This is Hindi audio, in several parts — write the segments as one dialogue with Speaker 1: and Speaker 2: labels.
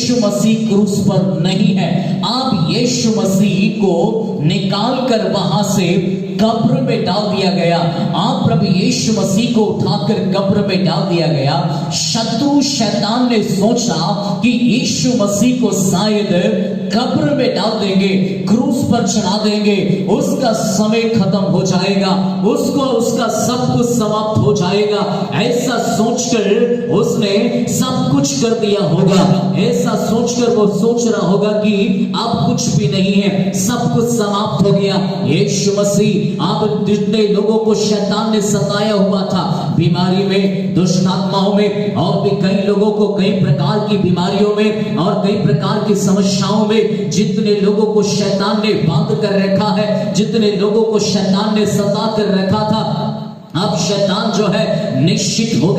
Speaker 1: यीशु मसीह क्रूस पर नहीं है। आप यीशु मसीह को निकाल कर वहां से कब्र में डाल दिया गया। आप प्रभु यीशु मसीह को उठाकर कब्र में डाल दिया गया। शत्रु शैतान ने सोचा कि यीशु मसीह को शायद कब्र में डाल देंगे, क्रूस पर चढ़ा देंगे, उसका समय खत्म हो जाएगा, उसका सब कुछ समाप्त हो जाएगा। ऐसा सोचकर उसने सब कुछ कर दिया होगा। ऐसा सोचकर वो सोच रहा होगा कि अब कुछ भी नहीं है, सब कुछ समाप्त हो गया। यीशु मसीह आप जितने लोगों को शैतान ने सताया हुआ था, बीमारी में, दुष्ट आत्माओं में, और भी कई लोगों को कई प्रकार की बीमारियों में और कई प्रकार की समस्याओं में जितने लोगों को शैतान ने बांध कर रखा है, जितने लोगों को शैतान ने सता कर रखा था, अब शैतान जो है निश्चित हो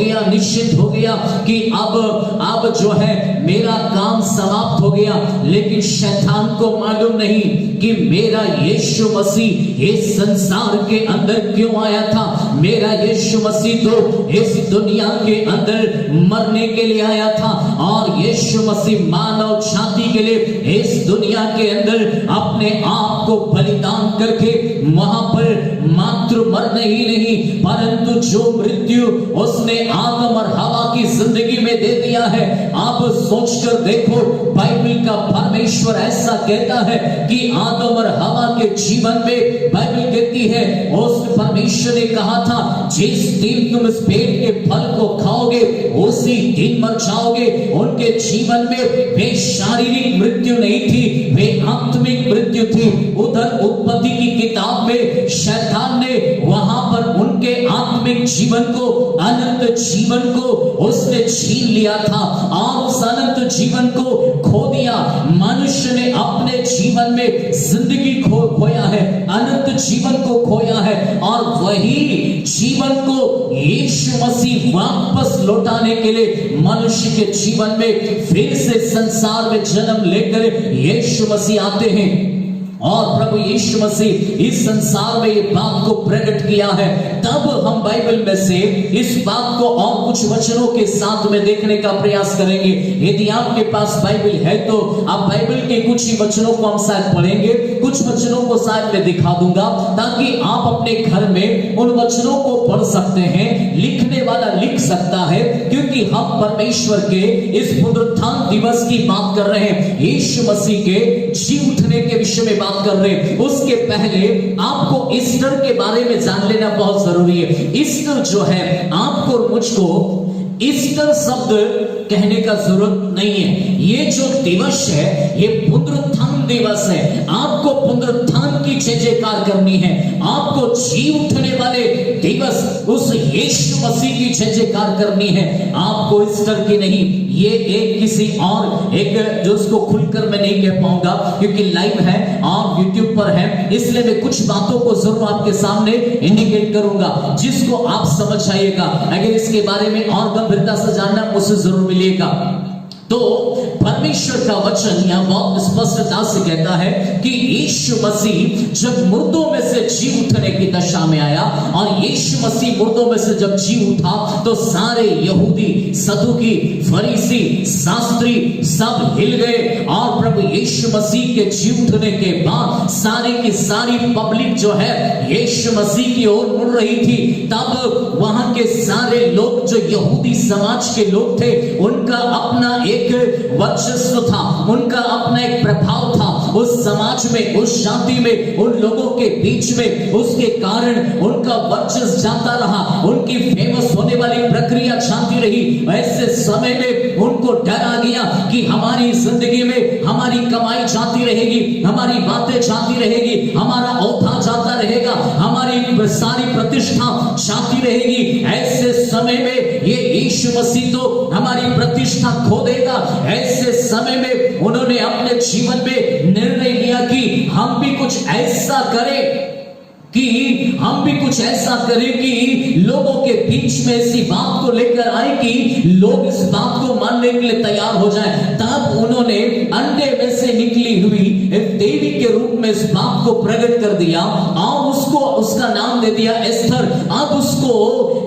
Speaker 1: गया कि अब जो है मेरा काम समाप्त हो गया। लेकिन शैतान को मालूम नहीं कि मेरा यीशु मसीह इस संसार के अंदर क्यों आया था। मेरा यीशु मसीह तो इस दुनिया के अंदर मरने के लिए आया था, और यीशु मसीह मानव जाति के लिए इस दुनिया के अंदर अपने आप को बलिदान करके वहां पर मात्र मरने ही नहीं, परंतु जो मृत्यु उसने आदम और हवा की जिंदगी में दे दिया है। आप सोचकर देखो, बाइबल का परमेश्वर ऐसा कहता है कि आदम और हवा के जीवन में, बाइबल कहती है उस परमेश्वर ने कहा था जिस दिन तुम इस पेड़ के फल को खाओगे उसी दिन मर जाओगे। उनके जीवन में वे शारीरिक मृत्यु नहीं थी, वे आत्मिक मृत्यु थी। उधर उत्पत्ति की किताब में शैतान ने वहां पर उनके आत्मिक जीवन को, अनंत जीवन को उसने छीन लिया था और उस अनंत जीवन को खो दिया। मनुष्य ने अपने जीवन में जिंदगी खोया है, अनंत जीवन को खोया है, और वही जीवन को यीशु मसीह वापस लौटाने के लिए मनुष्य के जीवन में फिर से संसार में जन्म लेकर यीशु मसीह आते हैं। और प्रभु यीशु मसीह इस संसार में ये बात को प्रकट किया है। तब हम बाइबल में से इस बात को और कुछ वचनों के साथ में देखने का प्रयास करेंगे। यदि आपके पास बाइबल है तो आप बाइबल के कुछ ही वचनों को हम शायद पढ़ेंगे, कुछ वचनों को शायद मैं दिखा दूंगा ताकि आप अपने घर में उन वचनों को पढ़ सकते हैं। लिखने वाला लिख सकता है, क्योंकि हम परमेश्वर के इस पुनरुत्थान दिवस की बात कर रहे हैं, यीशु मसीह के जी उठने के विषय में कर रहे हैं। उसके पहले आपको ईस्टर के बारे में जान लेना बहुत जरूरी है। ईस्टर जो है, आपको और मुझको ईस्टर शब्द कहने का जरूरत नहीं है। ये जो दिवस है ये पुनरुत्थान दिवस है। आपको पुनरुत्थान की जय जयकार करनी है, आपको जी उठने वाले दिवस उस यीशु मसीह की जय जयकार करनी है, आपको ईस्टर की नहीं। ये एक किसी और एक जो उसको खुलकर मैं नहीं कह पाऊंगा क्योंकि लाइव है और यूट्यूब पर है, इसलिए मैं कुछ बातों को जरूर आपके सामने इंडिकेट करूंगा जिसको आप समझ आइएगा। अगर इसके बारे में और गंभीरता से जानना मुझसे जरूर मिलेगा। तो परमेश्वर का वचन यहां बहुत स्पष्टता से कहता है कि यीशु मसीह जब मुर्दों में से जी उठने की दशा में आया, और यीशु मसीह मुर्दों में से जब जी उठा तो सारे यहूदी, सदूकी, फरीसी, शास्त्री सब हिल गए। और प्रभु यीशु मसीह के जी उठने के बाद सारी की सारी पब्लिक जो है यीशु मसीह की ओर मुड़ रही थी। तब वहां के सारे लोग जो यहूदी समाज के लोग थे, उनका अपना एक वर्चस्व था, उनका अपना एक प्रभाव था उस समाज में, उस जाति में, उन लोगों के बीच में। उसके कारण उनका वर्चस्व जाता रहा, उनकी फेमस होने वाली प्रक्रिया जाती रही। ऐसे समय में उनको डर आ गया कि हमारी जिंदगी में हमारी कमाई जाती रहेगी, हमारी बातें जाती रहेगी, हमारा औधा जाता रहेगा, हमारी सारी प्रतिष्ठा जाती रहेगी। ऐसे समय में ये यीशु मसीह तो हमारी प्रतिष्ठा खो देगा। ऐसे समय में उन्होंने अपने जीवन में निर्णय लिया कि हम भी कुछ ऐसा करें कि लोगों के बीच में ऐसी बात को लेकर आए कि लोग इस बात को मानने के लिए तैयार हो जाएं। तब उन्होंने अंडे में से निकली हुई एक देवी के रूप में इस बात को प्रकट कर दिया और उसको उसका नाम दे दिया एस्थर। अब उसको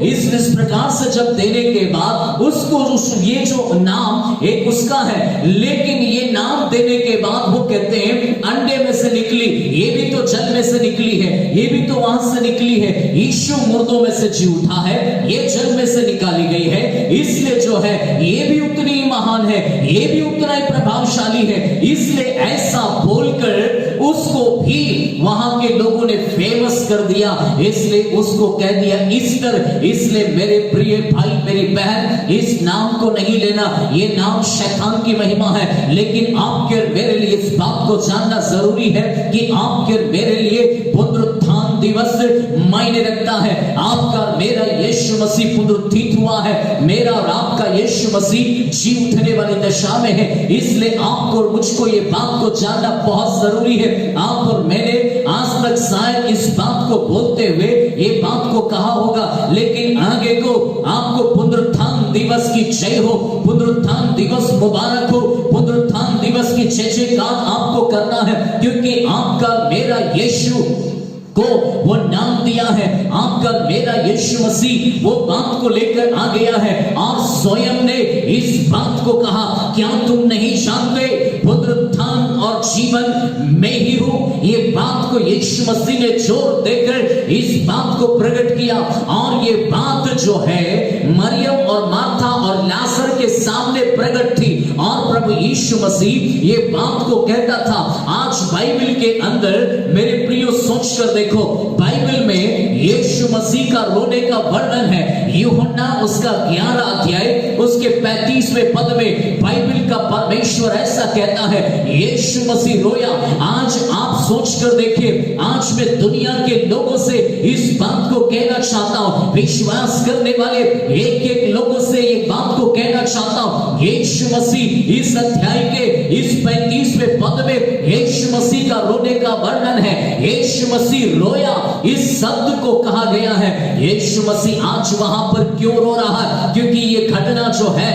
Speaker 1: इस प्रकार से जब देने के बाद उसको ये जो नाम एक उसका है, लेकिन ये नाम देने के बाद वो कहते हैं अंडे में से निकली, ये भी तो जल में से निकली है, ये भी तो वहां से निकली है। यीशु मुर्दों में से जी उठा है, ये जल में से निकाली गई है, इसलिए जो है ये भी उतनी ही महान है, ये भी उतना ही प्रभावशाली है। इसलिए ऐसा बोलकर उसको भी वहां के लोगों ने फेमस कर दिया, इसलिए उसको कह दिया ईस्टर। इसलिए मेरे प्रिय भाई मेरी बहन, इस नाम को नहीं लेना, ये नाम शैतान की महिमा है, लेकिन आपके और मेरे लिए इस बात को जानना जरूरी है कि आपके और मेरे लिए पुनरुत्थान दिवस मायने रखता है। आपका और मेरा यीशु मसीह पुनरुत्थित हुआ है, मेरा और आपका यीशु मसीह जी उठने वाली दशा में है। इसलिए आपको और मुझको ये बात को जानना बहुत जरूरी है। आप और मैंने आज तक शायद इस बात को बोलते हुए ये बात को कहा होगा, लेकिन आगे को आपको पुनरुत्थान दिवस की जय हो, पुनरुत्थान दिवस मुबारक हो, पुनरुत्थान दिवस की जय जयकार आपको करना है, क्योंकि आपका मेरा यीशु को वो नाम दिया है। आपका मेरा यीशु मसीह वो बात को लेकर आ गया है और स्वयं ने इस बात को कहा, क्या तुम नहीं जानते पुनरुत्थान और जीवन में ही हूं। ये बात को यीशु मसीह ने जोर देकर इस बात को प्रकट किया और ये बात जो है मरियम और मार्था और लाजर के सामने प्रकट थी और प्रभु यीशु मसीह ये बात को कहता था। आज बाइबल के अंदर मेरे प्रियो सोचकर देखो, बाइबल में यीशु मसीह का रोने का वर्णन है। यूहन्ना उसका 11 अध्याय उसके 35वें पद में बाइबल का परमेश्वर ऐसा कहता है, यीशु मसीह रोया। आज आप सोचकर देखिए, आज मैं दुनिया के लोगों से इस बात को कहना चाहता हूं, विश्वास करने वाले एक एक लोगों से ये बात को कहना चाहता हूं, यीशु मसीह इस अध्याय के इस 35वें पद में यीशु मसीह का रोने का वर्णन है। यीशु मसीह रोया इस शब्द को कहा गया है। यीशु मसीह आज वहां पर क्यों रो रहा है? क्योंकि ये घटना जो है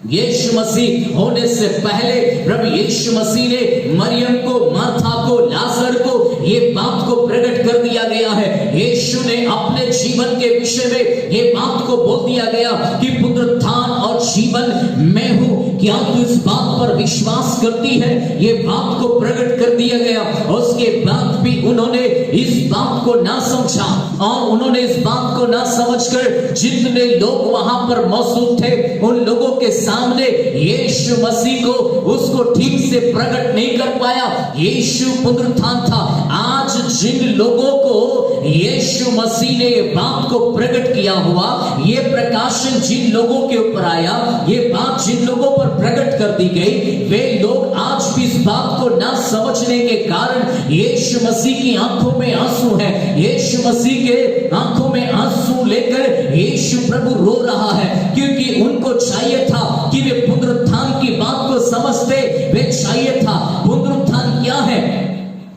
Speaker 1: यीशु मसीह होने से पहले प्रभु यीशु मसीह ने मरियम को, मार्था को, लाजर को ये बात को प्रकट कर दिया गया है। यीशु ने अपने जीवन के विषय में ये बात को बोल दिया गया कि पुनरुत्थान और जीवन मैं हूं। क्या तू इस बात पर विश्वास करती है? ये बात को प्रकट कर दिया गया। उसके बाद भी उन्होंने इस बात को ना समझा और उन्होंने इस बात को ना समझकर जितने लोग वहां पर मौजूद थे उन लोगों के सामने यीशु मसीह को उसको ठीक से प्रकट नहीं कर पाया। यीशु पुनरुत्थान था। आज जिन लोगों को यीशु मसीह ने ये बात को प्रकट किया हुआ, ये प्रकाशन जिन लोगों के ऊपर आया, ये बात जिन लोगों पर प्रकट कर दी गई, वे लोग आज भी इस बात को ना समझने के कारण यीशु मसीह की आंखों में आंसू है। यीशु मसीह के आंखों में आंसू लेकर यीशु प्रभु रो रहा है, क्योंकि उनको चाहिए था कि वे पुनरुत्थान की बात को समझते। वे चाहिए था पुनरुत्थान क्या है?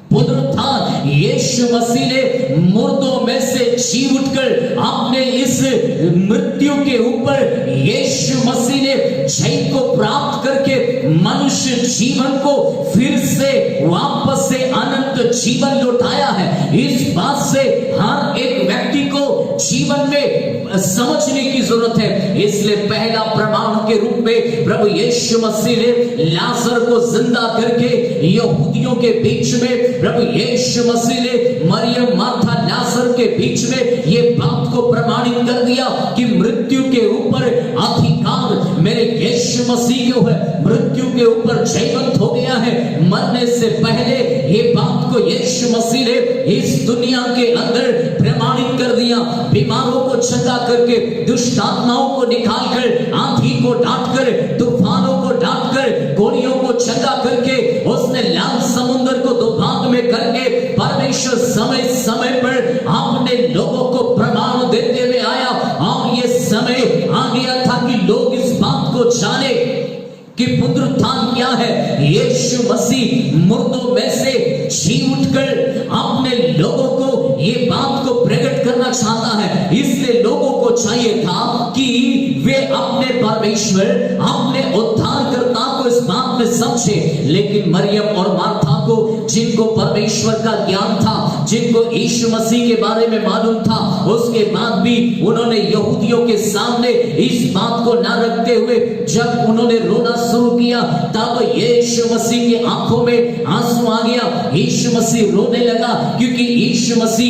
Speaker 1: पुनरुत्थान यीशु मसीह ने मुर्दों में से जी उठकर अपने इस मृत्यु के ऊपर यीशु मसीह ने जय को प्राप्त करके मनुष्य जीवन को फिर से वापस से अनंत जीवन लौटाया है। इस बात से हर एक व्यक्ति को जीवन में समझने की जरूरत है। इसलिए पहला प्रमाण के रूप में प्रभु यीशु मसीह ने लाजर को जिंदा करके यहूदियों के बीच में प्रभु यीशु मसीह ने मरियम, मार्था, लाजर के बीच में ये बात को प्रमाणित कर दिया कि मृत्यु के ऊपर अधिकार मेरे यीशु मसीह को है। मृत्यु के ऊपर जयवंत हो गया है। मरने से पहले ये बात को यीशु मसीह ने इस दुनिया के अंदर प्रमाणित कर दिया। बीमारों को चंगा करके, दुष्ट आत्माओं को निकालकर, आंधी को डांटकर, तूफानों को डांटकर, गोलियों को चंगा करके उसने लाल समुद्र को दो भाग में करके परमेश्वर समय समय पर अपने लोगों को प्रमाण देते हुए आया। और ये समय आ गया था कि लोग इस बात को जाने कि पुनरुत्थान क्या है। यीशु मसीह मुर्दों में से जी उठकर अपने लोगों को ये बात को प्रकट करना चाहता है। इसलिए लोगों को चाहिए था कि वे अपने परमेश्वर, अपने उद्धारकर्ता को इस बात में समझे। लेकिन मरियम और मार्था को, जिनको परमेश्वर का ज्ञान था, जिनको यीशु मसीह के बारे में मालूम था, उसके बाद भी उन्होंने यहूदियों के सामने इस बात को ना रखते हुए जब उन्होंने रोना शुरू किया, तब यीशु मसीह की आंखों में आंसू आ गया। यीशु मसीह रोने लगा क्योंकि यीशु मसीह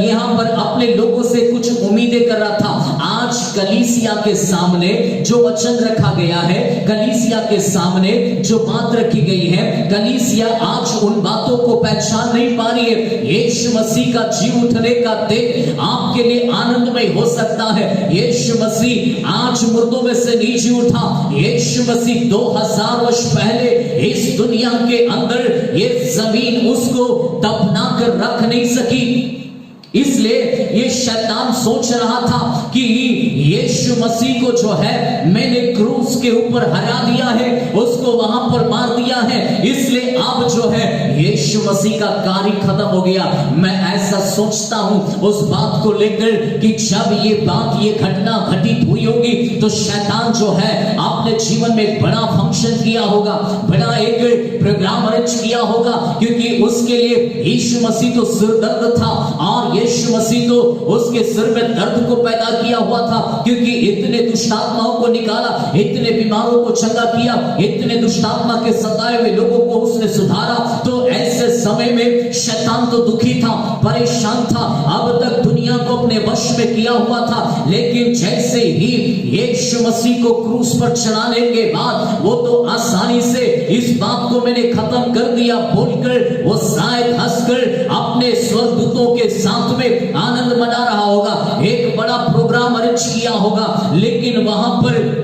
Speaker 1: यहाँ पर अपने लोगों से कुछ उम्मीदें कर रहा था। आज कलीसिया के सामने जो वचन रखा गया है, कलीसिया के सामने जो बात रखी गई है, कलीसिया आज उन बातों को पहचान नहीं पा रही है। यीशु मसीह का जी उठने का दिन आपके लिए आनंदमय हो सकता है। यीशु मसीह आज मुर्दों में से नहीं जी उठा। यीशु मसीह 2000 वर्ष पहले इस दुनिया के अंदर ये जमीन उसको दफना कर रख नहीं सकी। इसलिए ये शैतान सोच रहा था कि यीशु मसीह को जो है मैंने क्रूस के ऊपर हरा दिया है, उसको वहां पर मार दिया है, इसलिए अब जो है यीशु मसीह का कार्य खत्म हो गया। मैं ऐसा सोचता हूं उस बात को लेकर कि जब ये घटना घटित हुई होगी तो शैतान जो है अपने जीवन में बड़ा फंक्शन किया होगा, बड़ा एक प्रोग्राम अरेंज किया होगा, क्योंकि उसके लिए यीशु मसीह तो सिर दर्द था और यीशु मसीह तो उसके सिर में दर्द को पैदा किया हुआ था, क्योंकि इतने दुष्ट आत्माओं को निकाला, इतने बीमारों को चंगा किया, इतने दुष्ट आत्मा के सताए हुए लोगों को उसने सुधारा। तो ऐसे समय में शैतान तो दुखी था, परेशान था, अब तक दुनिया को अपने वश में किया हुआ था। लेकिन जैसे ही यीशु मसीह को क्रूस पर चढ़ाने के बाद वो तो आसानी से इस बात को मैंने खत्म कर दिया बोलकर वो शायद हंसकर अपने स्वर्गदूतों के साथ में आनंद मना रहा होगा, एक बड़ा प्रोग्राम अरेंज किया होगा। लेकिन वहां पर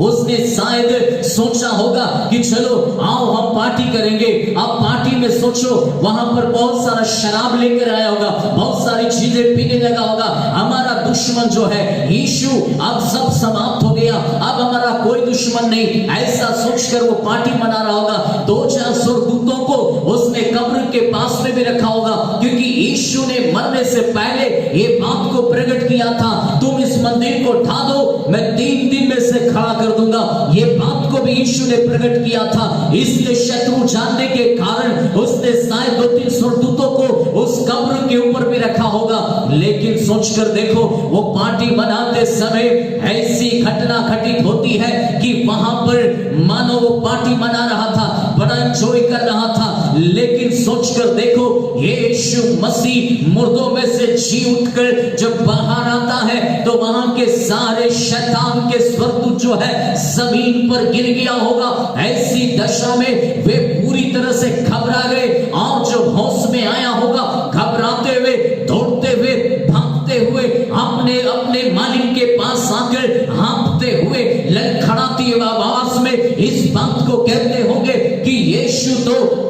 Speaker 1: उसने शायद सोचा होगा कि चलो आओ हम पार्टी करेंगे। अब पार्टी में सोचो वहां पर बहुत सारा शराब लेकर आया होगा, बहुत सारी चीजें पीने लगा होगा। हमारा दुश्मन जो है यीशु, अब सब समाप्त हो गया, अब हमारा कोई दुश्मन नहीं, ऐसा सोचकर वो पार्टी मना रहा होगा। 2-4 स्वर्गदूतों को उसने कब्र के पास में भी रखा होगा, क्योंकि यीशु ने मरने से पहले ये बात को प्रकट किया था, तुम इस मंदिर को ढा दो, मैं 3 दिन में से खड़ा कर दूंगा। ये बात को भी यीशु ने प्रकट किया था। इसलिए शत्रु जानने के कारण उसने शायद 2-3 स्वर्गदूतों को उस कब्र के ऊपर भी रखा होगा। लेकिन सोचकर देखो, वो पार्टी मनाते समय ऐसी घटना घटित होती है कि वहां पर मानो वो पार्टी मना रहा था, बड़ा एंजॉय कर रहा था। लेकिन सोचकर देखो, यीशु मसीह मुर्दों में से जी उठकर जब बाहर आता है तो वहां के सारे शैतान के स्वर्गदूत जो है जमीन पर गिर गया होगा। ऐसी दशा में वे पूरी तरह से घबरा गए और जो होश में आया होगा, घबराते हुए, दौड़ते हुए, भागते हुए अपने अपने मालिक के पास आकर हाँफते हुए, लड़खड़ाती आवाज में इस बात को कहते होंगे कि यीशु तो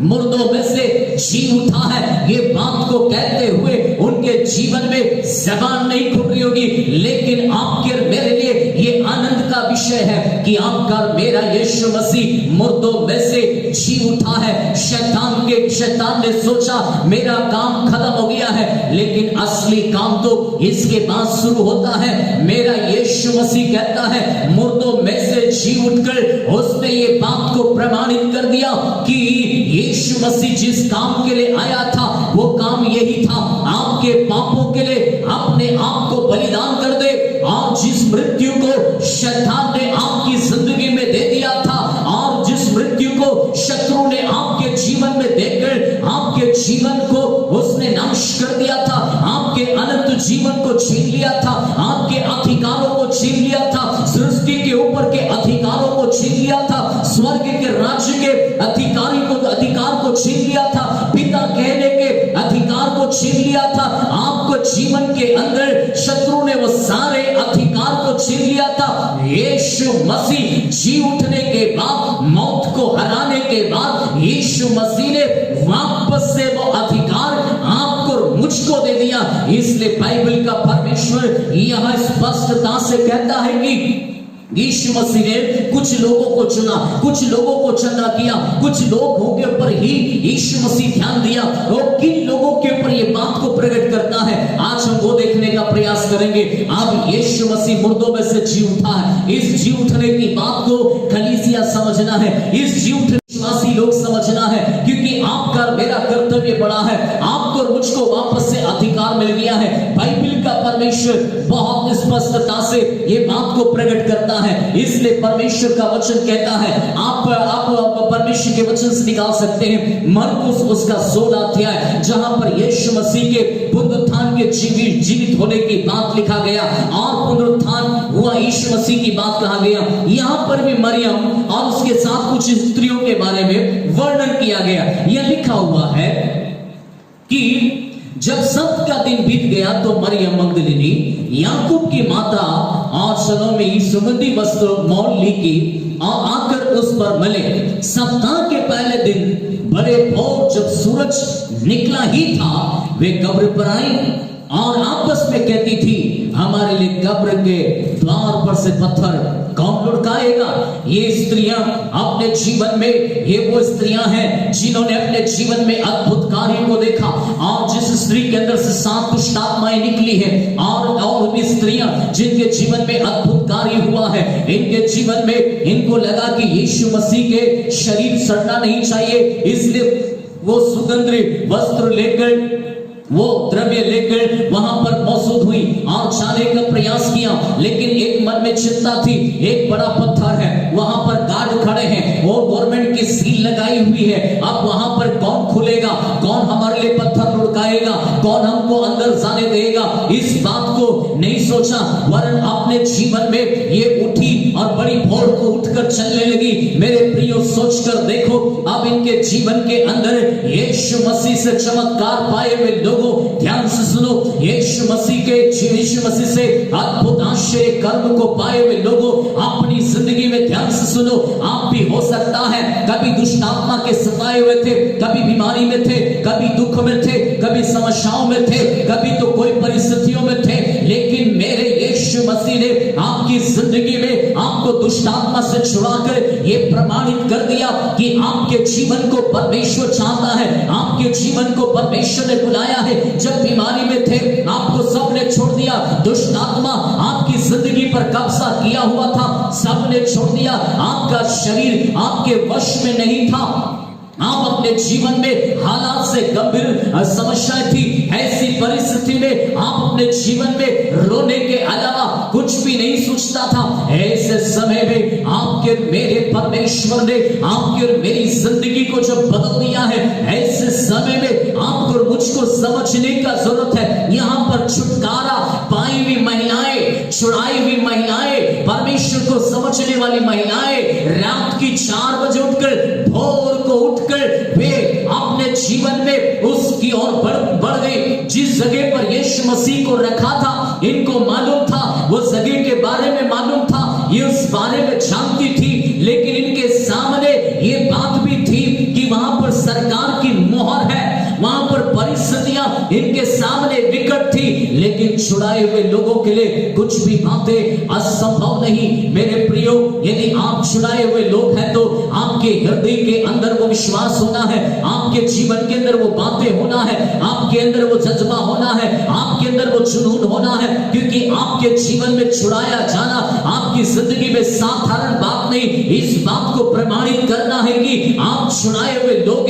Speaker 1: मुर्दों में से जी उठा है। ये बात को कहते हुए उनके जीवन में जबान नहीं खुल रही होगी। लेकिन आपके और मेरे लिए ये आनंद का विषय है कि आपका मेरा यीशु मसीह मुर्दों में से जी उठा है। शैतान ने सोचा मेरा काम खत्म हो गया है, लेकिन असली काम तो इसके बाद शुरू होता है। मेरा यीशु मसीह कहता है मुर्दों में से जी उठकर उसने ये बात को प्रमाणित कर दिया कि यीशु मसीह जिस काम के लिए आया था वो काम यही था, आपके पापों के लिए अपने आप को बलिदान कर दे। और जिस मृत्यु को शैतान ने आपकी जिंदगी में दे दिया था और जिस मृत्यु को शत्रु ने आपके जीवन में देकर आपके जीवन को उसने नष्ट कर दिया था, आपके अनंत जीवन को छीन लिया था, आपके अधिकारों को छीन लिया था, सृष्टि के ऊपर के अधिकारों को छीन लिया था, स्वर्ग के राज्य के अधिकार को छीन लिया था, पिता कहने के अधिकार को छीन लिया था। आपको जीवन के अंदर शत्रु ने वो सारे अधिकार को छीन लिया था। यीशु मसीह जी उठने के बाद, मौत को हराने के बाद, यीशु मसीह ने वापस से वो अधिकार आपको मुझको दे दिया। इसलिए बाइबल का परमेश्वर यह स्पष्टता से कहता है कि यीशु मसीह ने कुछ लोगों को चुना, कुछ लोगों को चंगा किया, कुछ लोगों के ऊपर ही यीशु मसीह ध्यान दिया। और किन लोगों के ऊपर ये बात को प्रकट करता है। आज हम वो देखने का प्रयास करेंगे। अब यीशु मसीह मुर्दों में से जी उठा है। इस जी उठने की बात को कलीसिया समझना है, इस जी उठने विश्वासी लोग समझना है, क्योंकि आपका मेरा कर्तव्य बड़ा है। आपको और मुझको वापस से अधिकार मिल गया है। बाइबल का परमेश्वर बहुत स्पष्टता से ये बात को प्रकट करता है। इसलिए परमेश्वर का वचन कहता है, आप परमेश्वर के वचन से निकाल सकते हैं मरकुस उसका 16 अध्याय, जहां पर यीशु मसीह के पुनरुत्थान के जीवित होने की बात लिखा गया और पुनरुत्थान हुआ यीशु मसीह की बात कहा गया। यहां पर भी मरियम और उसके साथ कुछ स्त्रियों के बारे में वर्णन किया गया। यह लिखा हुआ है कि जब सब्त का दिन बीत गया तो मरियम मगदलिनी, याकूब की माता और सलोमी सुगंधी वस्त्र मोल लेके और आकर उस पर मले। सप्ताह के पहले दिन बड़े भोर जब सूरज निकला ही था, वे कब्र पर आई और आपस में कहती थी, हमारे लिए कब्र के द्वार पर से पत्थर कौन लुढ़काएगा। ये स्त्रियां अपने जीवन में, ये वो स्त्रियां हैं जिन्होंने अपने जीवन में अद्भुत कार्य को देखा। और जिस स्त्री के अंदर से 7 दुष्ट आत्माएं निकली है और भी स्त्रियां जिनके जीवन में अद्भुत कार्य हुआ है, इनके जीवन में इनको लगा कि यीशु मसीह के शरीर सड़ना नहीं चाहिए, इसलिए वो सुगंधी वस्त्र लेकर, वो द्रव्य लेकर वहां पर मौजूद हुई और जाने का प्रयास किया। लेकिन एक मन में चिंता थी, एक बड़ा पत्थर है, वहां पर गार्ड खड़े हैं और गवर्नमेंट की सील लगाई हुई है। अब वहां पर कौन खुलेगा, कौन हमारे लिए पत्थर लुढ़काएगा, कौन हमको अंदर जाने देगा, इस बात को नहीं सोचा। वरन अपने जीवन में ये उठी और बड़ी भोर को उठकर चलने लगी। मेरे प्रियो, सोचकर देखो, अब इनके जीवन के अंदर यीशु मसीह से चमत्कार पाए हुए लोग, ध्यान से सुनो, यीशु मसीह से अद्भुत आश्चर्य कर्म को पाए हुए लोगों, अपनी जिंदगी में ध्यान से सुनो, आप भी हो सकता है कभी दुष्ट आत्मा के सताए हुए थे, कभी बीमारी में थे, कभी दुख में थे, कभी समस्याओं में थे, कभी तो कोई परिस्थितियों में थे, लेकिन मेरे यीशु मसीह ने आपकी जिंदगी में आपको दुष्ट आत्मा से छुड़ाकर ये प्रमाणित कर दिया कि आपके जीवन को परमेश्वर चाहता है, आपके जीवन को परमेश्वर ने बुलाया है। जब बीमारी में थे, आपको सबने छोड़ दिया, दुष्ट आत्मा आपकी जिंदगी पर कब्जा किया हुआ था, सबने छोड़ दिया, आपका शरीर आपके वश में नहीं था। आप अपने जीवन में हालात से गंभीर समस्याएं थी, ऐसी परिस्थिति में आप अपने जीवन में रोने के अलावा कुछ भी नहीं सोचता था। ऐसे समय में आपके मेरे परमेश्वर ने आपकी और मेरी जिंदगी को जब बदल दिया है, ऐसे समय में आपको मुझको समझने का जरूरत है। यहाँ पर छुटकारा पाई हुई महिलाएं, छुड़ाई हुई महिलाएं, परमेश्वर को समझने वाली महिलाएं रात की 4 बजे उठकर, भोर को उठकर वे अपने जीवन में उसकी ओर बढ़ गए। जिस जगह पर यीशु मसीह को रखा था, इनको मालूम था, वो जगह के बारे में मालूम था, ये उस बारे में जानती थी, लेकिन इनके सामने ये बात भी थी कि वहां पर सरकार की मोहर है, वहां पर परिस्थितियां इनके सामने विकट थी, लेकिन छुड़ाए हुए लोगों के लिए कुछ भी बातें असंभव नहीं। मेरे प्रियो, यदि आप छुड़ाए हुए लोग हैं तो आपके हृदय के अंदर वो विश्वास होना है, आपके जीवन के अंदर वो बातें होना है, आपके अंदर वो जज्बा होना है, आपके अंदर वो जुनून होना है, क्योंकि आपके जीवन में छुड़ाया जाना आपकी जिंदगी में साधारण बात नहीं। इस बात को प्रमाणित करना है कि आप छुड़ाए हुए लोग।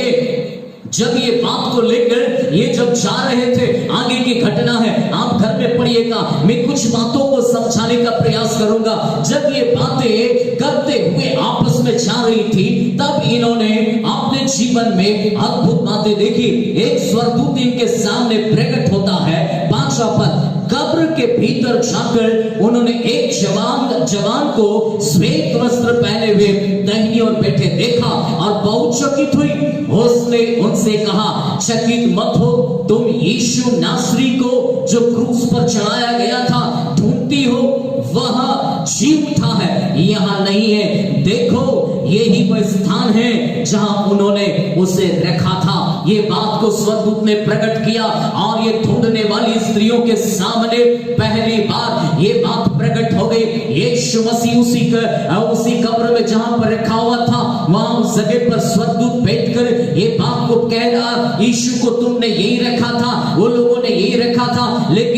Speaker 1: जब ये बात को लेकर ये जब जा रहे थे, आगे की घटना है, आप घर में पढ़िएगा, मैं कुछ बातों को समझाने का प्रयास करूंगा। जब ये बातें करते हुए आपस में जा रही थी, तब इन्होंने अपने जीवन में अद्भुत बातें देखी। एक स्वर्गदूत इनके सामने प्रकट होता है। 5वां पद, कब्र के भीतर जाकर उन्होंने एक जवान को श्वेत वस्त्र पहने हुए दाहिनी ओर बैठे देखा और बहुत चकित हुई। उसने उनसे कहा, चकित मत हो, तुम यीशु नासरी को जो क्रूस पर चढ़ाया गया था ढूंढती हो, वह जी उठा है, यहाँ नहीं है। देखो, यही वह स्थान है जहां उन्होंने उसे रखा था। ये बात को स्वर्गदूत ने प्रकट किया और ये ढूंढने वाली स्त्रियों के सामने पहली बार ये बात प्रकट हो गई। यीशु मसीह उसी कब्र में जहां पर रखा हुआ था, वहां उस जगह पर स्वर्गदूत बैठकर ये बात को कह रहा, यीशु को तुमने यही रखा था, वो लोगों ने यही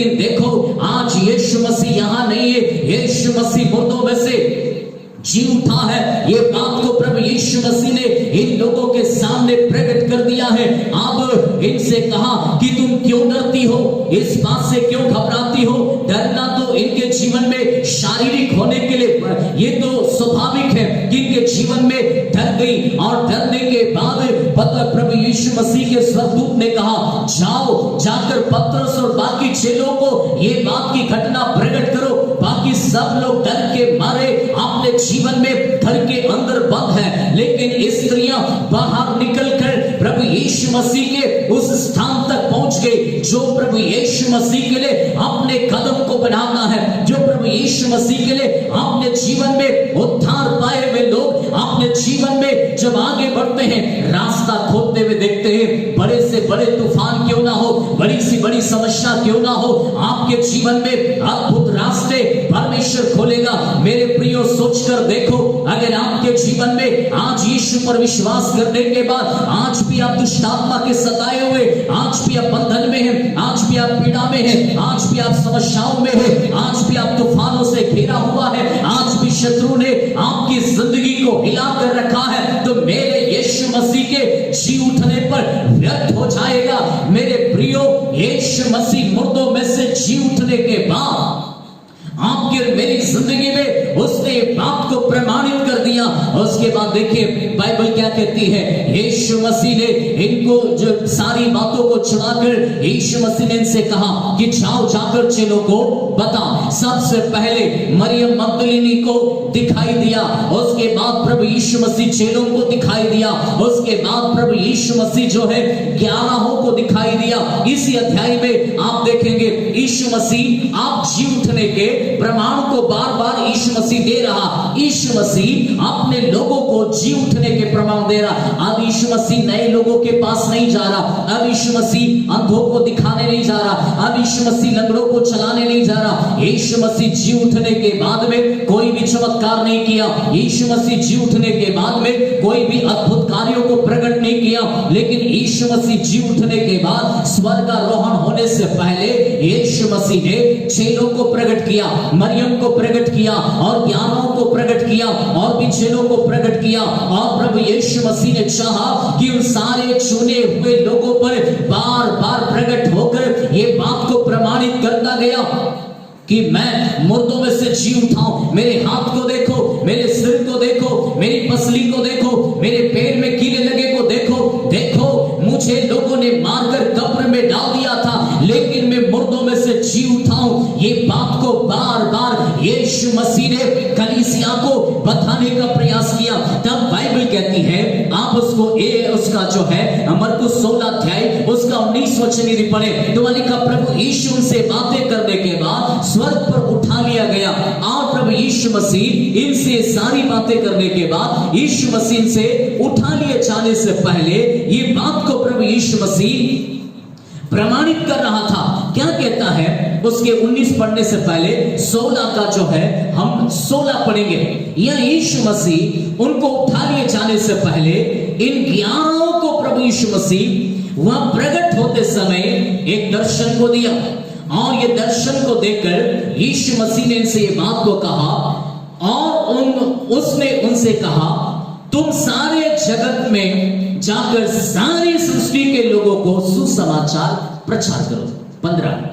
Speaker 1: लेकिन देखो आज यीशु मसीह यहाँ नहीं है, यीशु मसीह मुर्दों में से जी उठा है। ये बात को प्रभु यीशु मसीह ने इन लोगों के सामने प्रकट कर दिया है। अब इनसे कहा कि तुम क्यों डरती हो, इस बात से क्यों घबराती हो। डरना तो इनके जीवन में शारीरिक होने के लिए ये तो स्वाभाविक है कि इनके जीवन में डर गई, और डरने के बाद पता प्रभु यीशु मसीह के स्वर्गदूत ने कहा जाओ जाकर पतरस और बाकी चेलों को ये बात की घटना प्रकट करो। बाकी सब लोग डर के मारे अपने जीवन में घर के अंदर बंद है, लेकिन स्त्रियां बाहर निकलकर प्रभु यीशु मसीह के उस स्थान तक पहुंच गई जो प्रभु यीशु मसीह के लिए अपने कदम को बढ़ाता है, जो प्रभु यीशु मसीह के लिए अपने जीवन में उद्धार पाए हुए लोग अपने जीवन में जब आगे बढ़ते हैं रास्ता खोदते हुए देखते हैं। बड़े से बड़े तूफान क्यों ना हो, बड़ी सी बड़ी समस्या क्यों ना हो, आपके जीवन में अद्भुत रास्ते परमेश्वर खोलेगा। मेरे प्रियो सोचकर देखो, अगर आपके जीवन में आज यीशु पर विश्वास करने के बाद आज भी आप दुष्ट आत्मा के सताए हुए, आज भी आप बंधन में हैं, आज भी आप पीड़ा में हैं, आज भी आप समस्याओं में हैं, आज भी आप तूफानों से घिरा हुआ है, आज भी शत्रु ने आपकी जिंदगी को हिला कर रखा है, तो मेरे यीशु मसीह के जी उठने पर व्यर्थ हो जाएगा। मेरे प्रियो यीशु मसीह मुर्दों में से जी उठने के बाद आपकी और मेरी जिंदगी में उसने बात को प्रमाणित कर दिया। उसके बाद देखिए बाइबल क्या कहती है, यीशु मसीह ने इनको जो सारी बातों को छुड़ाकर यीशु मसीह ने इनसे कहा कि जाओ जाकर चेलों को बताओ। सबसे पहले मरियम मगदलीनी को दिखाई दिया, उसके बाद प्रभु यीशु मसीह चेलों को दिखाई दिया, उसके बाद प्रभु यीशु मसीह जो है 11 को दिखाई दिया। इसी अध्याय में आप देखेंगे यीशु मसीह आप जी उठने के प्रमाण को बार बार यीशु मसीह दे रहा। यीशु मसीह अपने लोगों को जी उठने के प्रमाण दे रहा। अब यीशु मसीह नए लोगों के पास नहीं जा रहा, अब यीशु मसीह अंधों को दिखाने नहीं जा रहा, अब यीशु मसीह लंगड़ों को चलाने नहीं जा रहा। यीशु मसीह जी उठने के बाद में कोई भी चमत्कार नहीं किया, यीशु मसीह जी उठने के बाद में कोई भी अद्भुत कार्यों को प्रकट नहीं किया, लेकिन यीशु मसीह जी उठने के बाद स्वर्गारोहण होने से पहले यीशु मसीह ने चेलों को प्रकट किया, मरियम को प्रकट किया और 11 को प्रकट किया और भी चेलों को प्रकट किया। और प्रभु यीशु मसीह ने चाहा कि उन सारे चुने हुए लोगों पर बार बार प्रकट होकर ये बात को प्रमाणित करता गया कि मैं मुर्दों में से जी उठाऊं। मेरे हाथ को देखो, मेरे सिर को देखो, मेरी पसली को देखो, मेरे पैर में कीले लगे को देखो, देखो मुझे लोगों ने मारकर कब्र में डाल दिया था, लेकिन मैं मुर्दों में से जी उठाऊं। ये बात को बार बार यीशु मसीह ने कलीसिया को बताने का प्रयास किया। तब बाइबल कहती है, आप उसको उसका जो है मरकुस 16 अध्याय उसका 19 वचन यदि पढ़े तो लिखा, प्रभु यीशु से बातें करने के बाद स्वर्ग पर उठा लिया गया। और प्रभु यीशु मसीह इनसे सारी बातें करने के बाद यीशु मसीह से उठा लिए जाने से पहले ये बात को प्रभु यीशु मसीह प्रमाणित कर रहा था। क्या कहता है उसके 19 पढ़ने से पहले 16 का जो है हम 16 पढ़ेंगे। यह यीशु मसीह उनको उठा लिए जाने से पहले इन 11 को प्रभु यीशु मसीह वहां प्रकट होते समय एक दर्शन को दिया, और ये दर्शन को देखकर यीशु मसीह ने इनसे ये बात को कहा, और उसने उनसे कहा तुम सारे जगत में जाकर सारी सृष्टि के लोगों को सुसमाचार प्रचार करो। 15